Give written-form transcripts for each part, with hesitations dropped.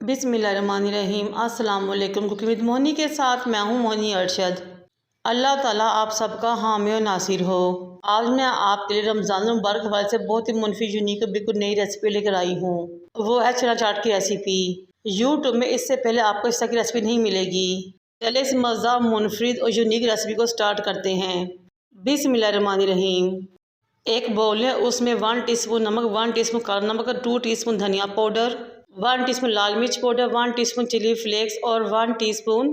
बिस्मिल्लाहिर्रहमानिर्रहीम। अस्सलाम वालेकुम। कुकिंग विद मोहनी के साथ मैं हूँ मोहनी अरशद। अल्लाह ताला आप सबका हामी और नासिर हो। आज मैं आपके लिए रमज़ान मुबारक वाले से बहुत ही मुनफिक यूनिक बिल्कुल नई रेसिपी लेकर आई हूँ। वो है चना चाट की रेसिपी। यूट्यूब में इससे पहले आपको इस तरह की रेसिपी नहीं मिलेगी। चले इस मज़ा मुनफरिद और यूनिक रेसिपी को स्टार्ट करते हैं। बिस्मिल्लाहिर्रहमानिर्रहीम। एक बाउल है, उसमें 1 टीस्पून नमक, 1 टीस्पून काला नमक, 2 टीस्पून धनिया पाउडर, 1 टीस्पून लाल मिर्च पाउडर, 1 टीस्पून चिली फ्लेक्स और 1 टीस्पून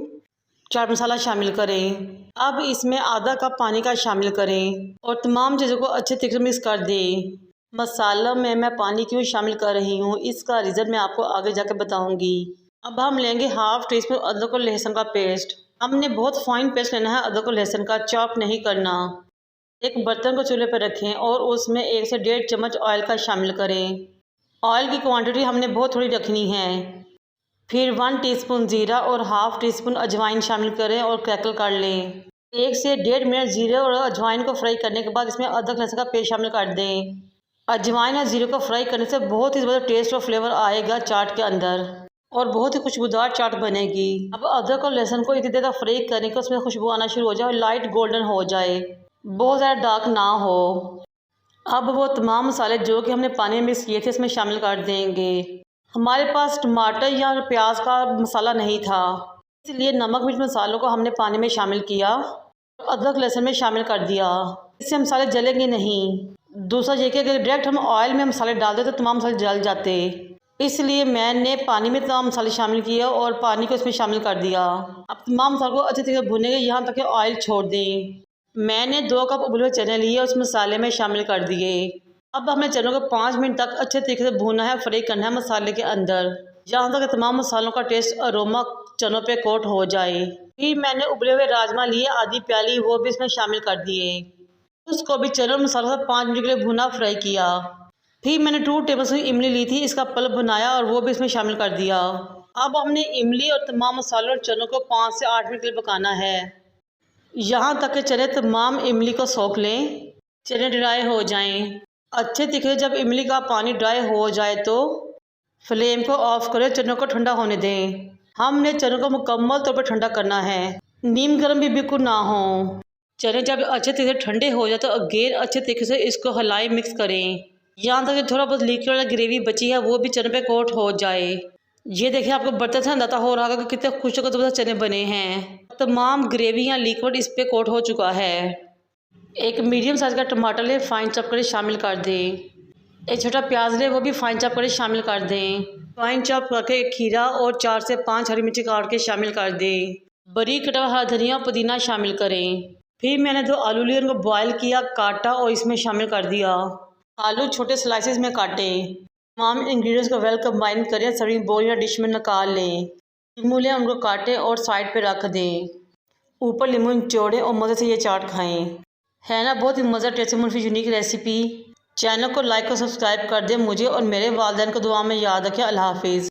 चाट मसाला शामिल करें। अब इसमें आधा कप पानी का शामिल करें और तमाम चीज़ों को अच्छे तरीके से मिक्स कर दें। मसाला में मैं पानी क्यों शामिल कर रही हूँ, इसका रीज़न मैं आपको आगे जाकर बताऊँगी। अब हम लेंगे 1/2 टीस्पून अदरक और लहसुन का पेस्ट। हमने बहुत फाइन पेस्ट लेना है, अदरक और लहसुन का, चॉप नहीं करना। एक बर्तन को चूल्हे पर रखें और उसमें 1 से 1.5 चम्मच ऑयल का शामिल करें। ऑयल की क्वांटिटी हमने बहुत थोड़ी रखनी है। फिर 1 टीस्पून ज़ीरा और 1/2 टीस्पून अजवाइन शामिल करें और क्रैकल कर लें। 1 से 1.5 मिनट ज़ीरे और अजवाइन को फ्राई करने के बाद इसमें अदरक लहसुन का पेस्ट शामिल कर दें। अजवाइन और ज़ीरे को फ्राई करने से बहुत ही ज़्यादा टेस्ट और फ्लेवर आएगा चाट के अंदर और बहुत ही खुशबूदार चाट बनेगी। अब अदरक और लहसुन को इतनी देर तक फ्राई करें कि उसमें खुशबू आना शुरू हो जाए और लाइट गोल्डन हो जाए, बहुत ज़्यादा डार्क ना हो। अब वो तमाम मसाले जो कि हमने पानी में मिक्स किए थे इसमें शामिल कर देंगे। हमारे पास टमाटर या प्याज का मसाला नहीं था, इसलिए नमक मिर्च मसालों को हमने पानी में शामिल किया, अदरक लहसुन में शामिल कर दिया। इससे मसाले जलेंगे नहीं। दूसरा ये कि अगर डायरेक्ट हम ऑयल में मसाले डाल दें तो तमाम मसाले जल जाते, इसलिए मैंने पानी में तमाम मसाले शामिल किए और पानी को इसमें शामिल कर दिया। अब तमाम मसालों को अच्छे तरीके से भूनेंगे यहाँ तक कि ऑयल छोड़ दें। मैंने 2 कप उबले हुए चने लिए, उस मसाले में शामिल कर दिए। अब हमें चनों को 5 मिनट तक अच्छे तरीके से भूनना है, फ्राई करना है मसाले के अंदर, जहाँ तक तमाम मसालों का टेस्ट अरोमा चनों पे कोट हो जाए। फिर मैंने उबले हुए राजमा लिए आधी प्याली, वो भी इसमें शामिल कर दिए। उसको भी चनों मसालों से 5 मिनट के लिए भुना फ्राई किया। फिर मैंने 2 टेबलस्पून इमली ली थी, इसका पल्प बनाया और वो भी इसमें शामिल कर दिया। अब हमने इमली और तमाम मसालों और चनों को 5 से 8 मिनट के लिए पकाना है, यहाँ तक कि चने तमाम इमली को सोख लें, चने ड्राई हो जाएं। अच्छे तरीके से जब इमली का पानी ड्राई हो जाए तो फ्लेम को ऑफ करें, चनों को ठंडा होने दें। हमने चनों को मुकम्मल तौर पर ठंडा करना है, नीम गर्म भी बिल्कुल ना हो। चने जब अच्छे तरीके से ठंडे हो जाए तो अगेन अच्छे तरीके से इसको हिलाएं, मिक्स करें, यहाँ तक कि थोड़ा बहुत लिक्विड वाला ग्रेवी बची है वो भी चने पे कोट हो जाए। ये देखिए, आपको बर्तन से अंदाजा हो रहा होगा कि कितने खुशबूदार चने बने हैं। तमाम ग्रेवी या लिक्विड इस पे कोट हो चुका है। एक मीडियम साइज़ का टमाटर ले, फाइन चॉप करके शामिल कर दें। एक छोटा प्याज ले, वो भी फाइन चॉप करके शामिल कर दें। फाइन चॉप करके एक खीरा और 4 से 5 हरी मिर्ची काट के शामिल कर दें। बारीक कटा हुआ हरा धनिया पुदीना शामिल करें। फिर मैंने 2 आलू लिए, उनको बॉयल किया, काटा और इसमें शामिल कर दिया। आलू छोटे स्लाइसेस में काटें। तमाम इंग्रेडिएंट्स को वेल कंबाइन करें, सर्विंग बोल या डिश में निकाल लें। नींबू लें, उनको काटें और साइड पे रख दें। ऊपर नींबू निचोड़ें और मज़े से ये चाट खाएं। है ना बहुत ही मज़ा, टेस्टी मुनफी यूनिक रेसिपी। चैनल को लाइक और सब्सक्राइब कर दें। मुझे और मेरे वालिदैन को दुआ में याद रखें। अल्लाह हाफिज़।